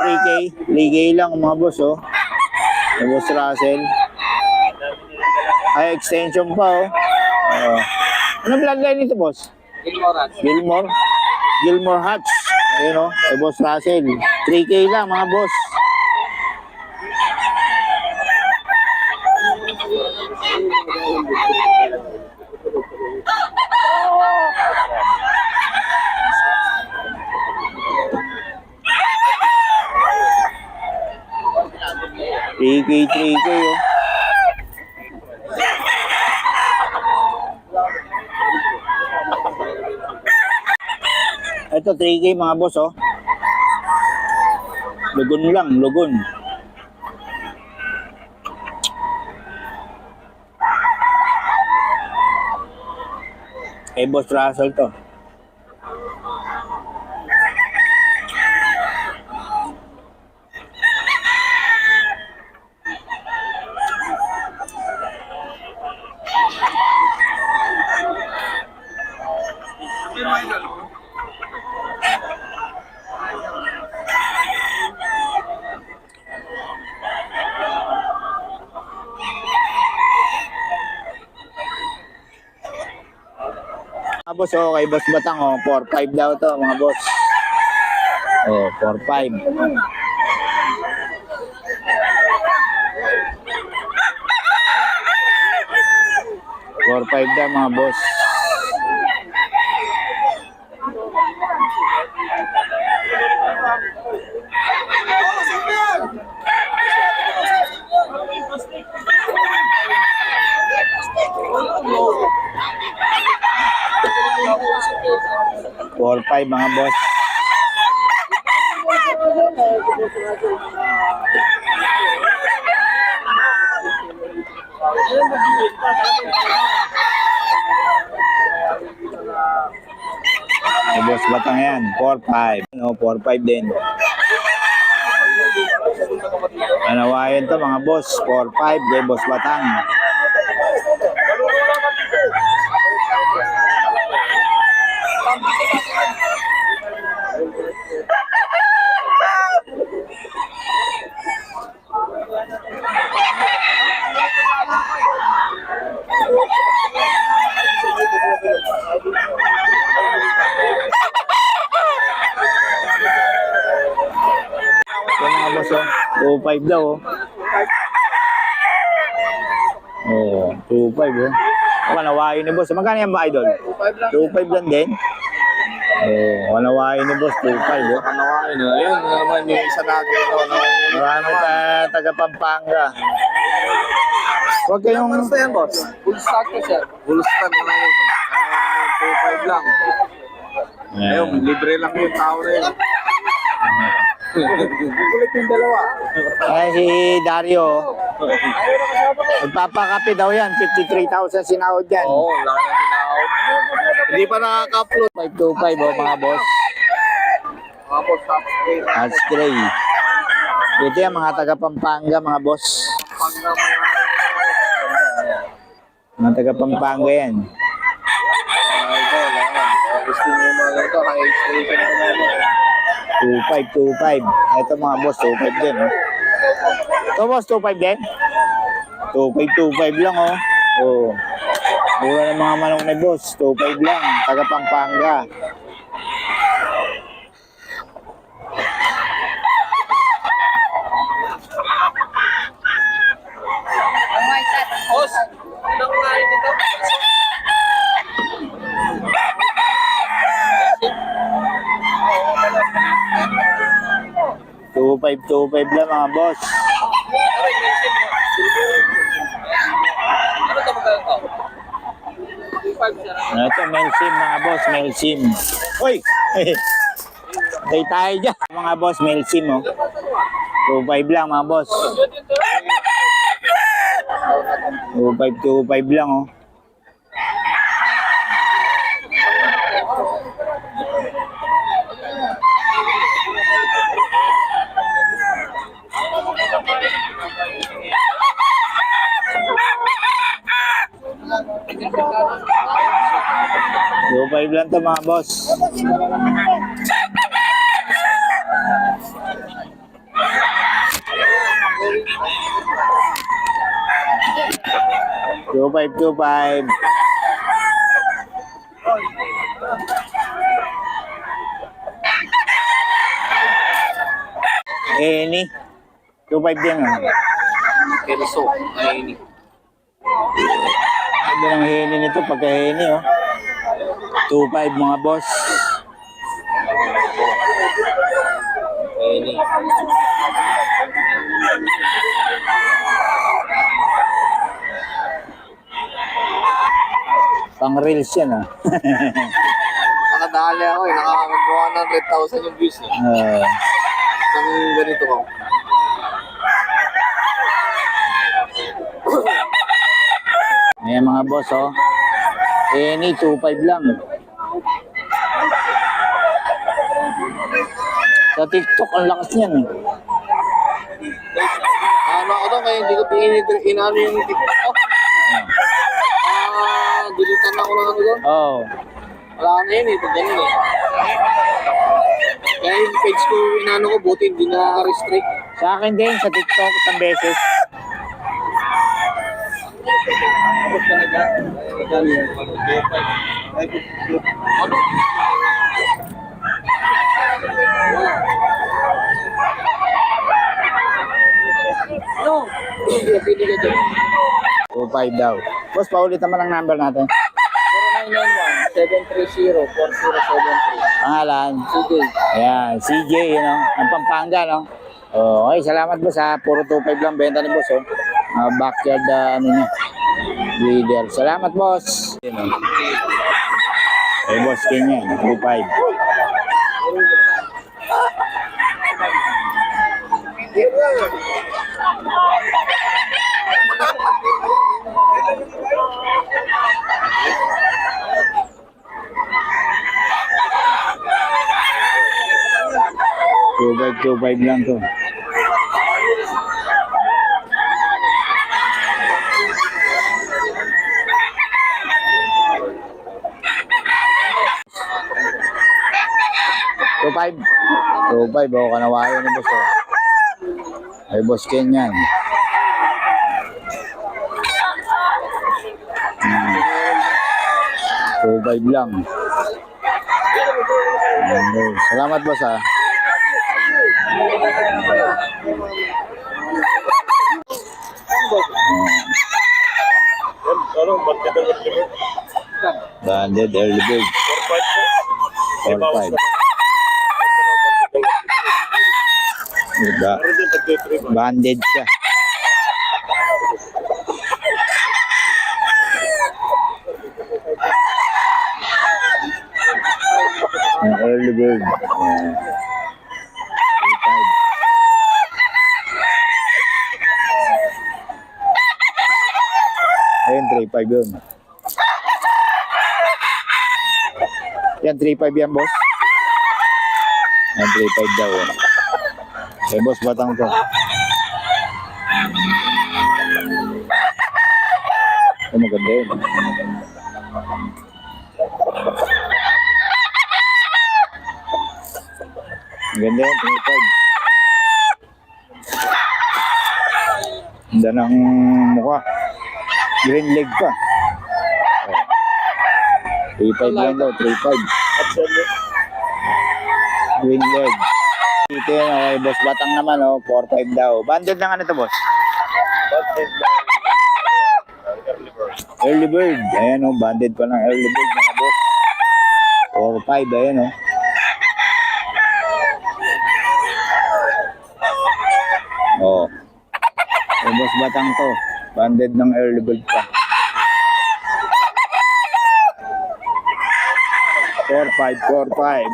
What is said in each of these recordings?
3K. 3K lang mga boss, oh. Yung Boss Russell. Ay, extension pa, oh. Anong bloodline nito, boss? Gilmore. Gilmore Hatch. Ayun, oh. Ay, Boss Russell. 3K lang mga boss. Three K, oh. Ito 3K mga boss, oh. Lugon lang, lugon. Boss Russell to. Mga boss, oh, kay Boss Batang, oh, 4-5 daw to mga boss. Oh, 4-5. 4-5 daw mga boss. Four, five mga boss. Boss Batang yan, 4-5. No, 4-5 din. Anawayan to mga boss, 4-5 kay Boss Batang. Mga boss, oh. 2-5 daw, oh. Oh, 2-5, oh. Wanawain ni boss. Magkano yan ba, idol? 2-5 lang din. Oh, wanawain ni boss, 2-5, oh. Wanawain, ayun naman yung isa natin. Marami taga Pampanga. Huwag kayong... Ano yan, boss? Full stock ko siya. Full stock na lang yun. 2-5 lang. Ayun, libre lang yung tao na yun. Kulit yung dalawa. Ay, si Dario. Magpapakape daw yan. 53,000 sinahod yan. Oo, wala na sinahod. Hindi pa nakaka-upload. 525, oh, mga boss. Mga boss, top straight. That's great. Ito yan, mga taga Pampanga, mga boss. Mga taga Pampanga yan. Ito, lang. Gusto niyo mga ganito, high station na naman. 2-5. Ito mga boss, 2-5 din. Oh. Ito boss, 2-5 din? 2-5 lang, oh. Oh. Mura ng mga manok na boss, 2-5 lang. Taga Pampanga. Boss, anong kumain dito? 2-5 lang mga boss. Ano ito magkano ito? 5 Ito, Melsim mga boss, Melsim. Uy! Tay tayo dyan. Mga boss, Melsim, oh. 2-5 lang mga boss. 2-5 lang, oh. $2.5 lang to mga boss. 2525. Eni. 25 din ah. Kelso. Ay, ini. Hindi ng heni nito pagka heni oh. 25 mga boss. Ini. Pang reels yan ah. Nakadali ako eh. Nakakagawa ng 100,000 yung views eh. Isang ganito ko. Ayan mga boss oh. Eni 25 lang. Sa TikTok ang lakas niyan eh. Ano ako to kaya hindi ko inano yung TikTok ko. Dilitan na ako ng ano doon. Oh. Wala na yun eh. Pag ganun eh. Kaya yung page ko inano ko buti hindi na-restrict. Sa akin din sa TikTok isang beses. Tapos ka na dyan. Ano? No. Pili ka dyan. 25 daw. Boss, paulit naman ang number natin. 0991-730-4073. Pangalan. CJ. Ayan, CJ, you know, ng Pampanga, no? Oh, okay, salamat boss ha. Puro 25 lang benta ni boss, oh. Backyard, ano niya, breeder. Salamat boss. Yun, oh. Eh, boss, kanya, 25. Two five lang to. Two five, oh, kanawayo ni boss, oh. Ay, boss Ken yan. Hmm. 25 lang. Okay. Salamat boss ha. Banded early bird. 4-5. Diba? Banded siya. Early bird. 3-5. Ayun, 3-5 yun. Yan, 3-5 yan, boss. Yan, 3-5 daw. Eh, boss, batang to. Ay, maganda yun. Maganda yun, 3-5. Ganda ng mukha. Green leg pa. 3-5 lang daw, 3-5. Green leg. Dito yun, okay, boss. Batang naman, oh, 4-5 daw. Banded na nga nito, boss. Early bird. Ayan, oh, banded pa ng early bird, mga boss. 4-5, ayan, oh. Oh. Eh, boss, batang to. Banded ng early bird pa. 4-5.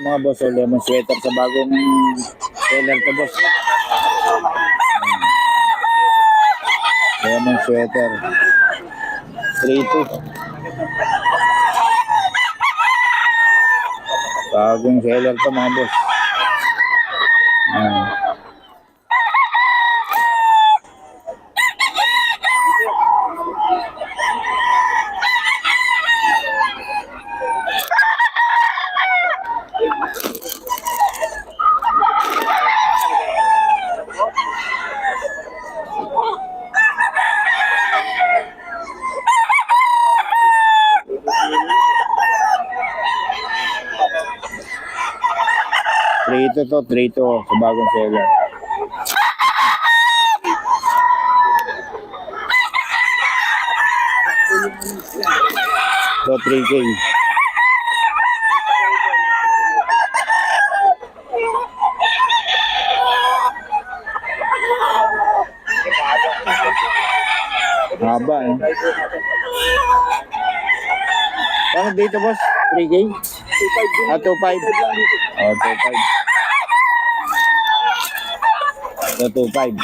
Mga boss, oh, lemon sweater sa bagong seller to, boss. Lemon sweater. 3-2. Bagong seller to, mga boss. 3 to 3 to sa bagong seller. So 3K. Haba eh. Ano dito boss? 3K? 2.5. Ah, 2.5. Oh, 2.5. So 2.5.